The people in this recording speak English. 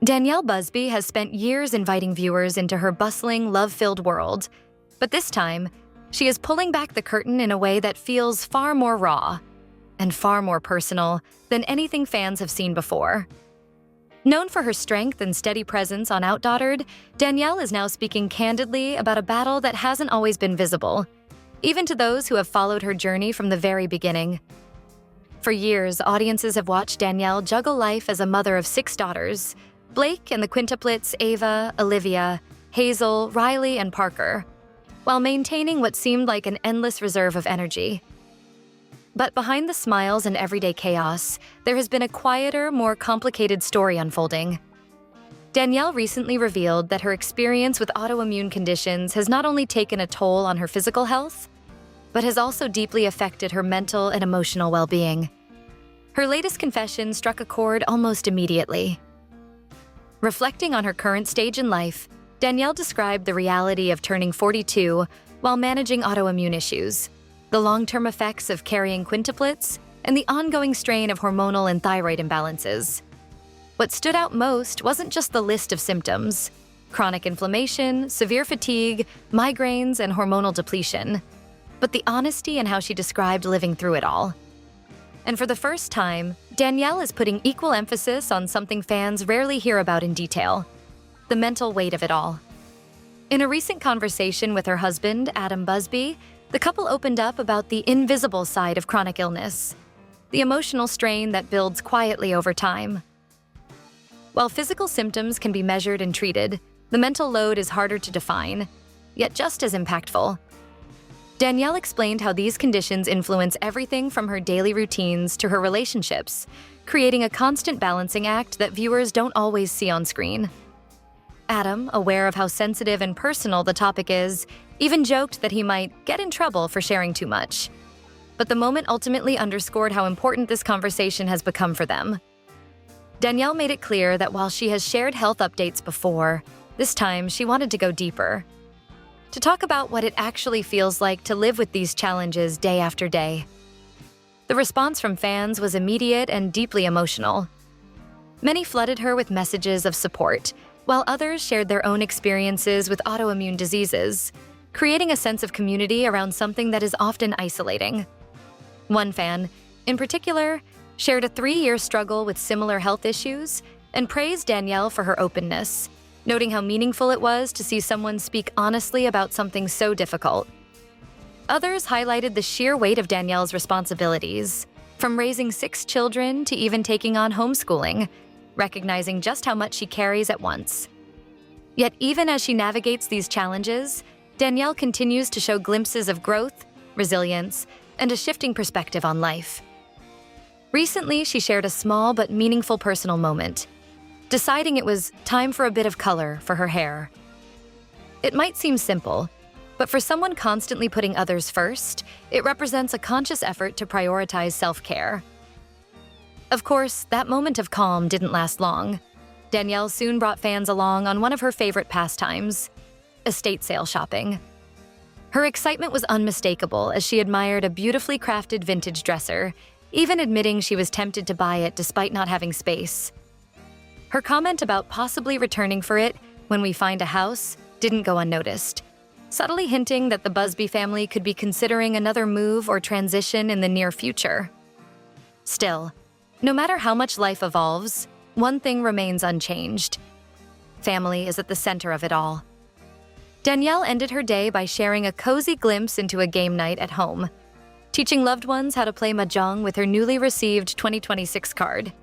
Danielle Busby has spent years inviting viewers into her bustling, love-filled world, but this time, she is pulling back the curtain in a way that feels far more raw and far more personal than anything fans have seen before. Known for her strength and steady presence on OutDaughtered, Danielle is now speaking candidly about a battle that hasn't always been visible, even to those who have followed her journey from the very beginning. For years, audiences have watched Danielle juggle life as a mother of 6 daughters, Blake and the quintuplets Ava, Olivia, Hazel, Riley, and Parker, while maintaining what seemed like an endless reserve of energy. But behind the smiles and everyday chaos, there has been a quieter, more complicated story unfolding. Danielle recently revealed that her experience with autoimmune conditions has not only taken a toll on her physical health, but has also deeply affected her mental and emotional well-being. Her latest confession struck a chord almost immediately. Reflecting on her current stage in life, Danielle described the reality of turning 42 while managing autoimmune issues, the long-term effects of carrying quintuplets, and the ongoing strain of hormonal and thyroid imbalances. What stood out most wasn't just the list of symptoms: chronic inflammation, severe fatigue, migraines, and hormonal depletion, but the honesty in how she described living through it all. And for the first time, Danielle is putting equal emphasis on something fans rarely hear about in detail: the mental weight of it all. In a recent conversation with her husband, Adam Busby, the couple opened up about the invisible side of chronic illness, the emotional strain that builds quietly over time. While physical symptoms can be measured and treated, the mental load is harder to define, yet just as impactful. Danielle explained how these conditions influence everything from her daily routines to her relationships, creating a constant balancing act that viewers don't always see on screen. Adam, aware of how sensitive and personal the topic is, even joked that he might get in trouble for sharing too much. But the moment ultimately underscored how important this conversation has become for them. Danielle made it clear that while she has shared health updates before, this time she wanted to go deeper, to talk about what it actually feels like to live with these challenges day after day. The response from fans was immediate and deeply emotional. Many flooded her with messages of support, while others shared their own experiences with autoimmune diseases, creating a sense of community around something that is often isolating. One fan, in particular, shared a 3-year struggle with similar health issues and praised Danielle for her openness, noting how meaningful it was to see someone speak honestly about something so difficult. Others highlighted the sheer weight of Danielle's responsibilities, from raising 6 children to even taking on homeschooling, recognizing just how much she carries at once. Yet even as she navigates these challenges, Danielle continues to show glimpses of growth, resilience, and a shifting perspective on life. Recently, she shared a small but meaningful personal moment, deciding it was time for a bit of color for her hair. It might seem simple, but for someone constantly putting others first, it represents a conscious effort to prioritize self-care. Of course, that moment of calm didn't last long. Danielle soon brought fans along on one of her favorite pastimes: estate sale shopping. Her excitement was unmistakable as she admired a beautifully crafted vintage dresser, even admitting she was tempted to buy it despite not having space. Her comment about possibly returning for it when we find a house didn't go unnoticed, subtly hinting that the Busby family could be considering another move or transition in the near future. Still, no matter how much life evolves, one thing remains unchanged: family is at the center of it all. Danielle ended her day by sharing a cozy glimpse into a game night at home, teaching loved ones how to play mahjong with her newly received 2026 card.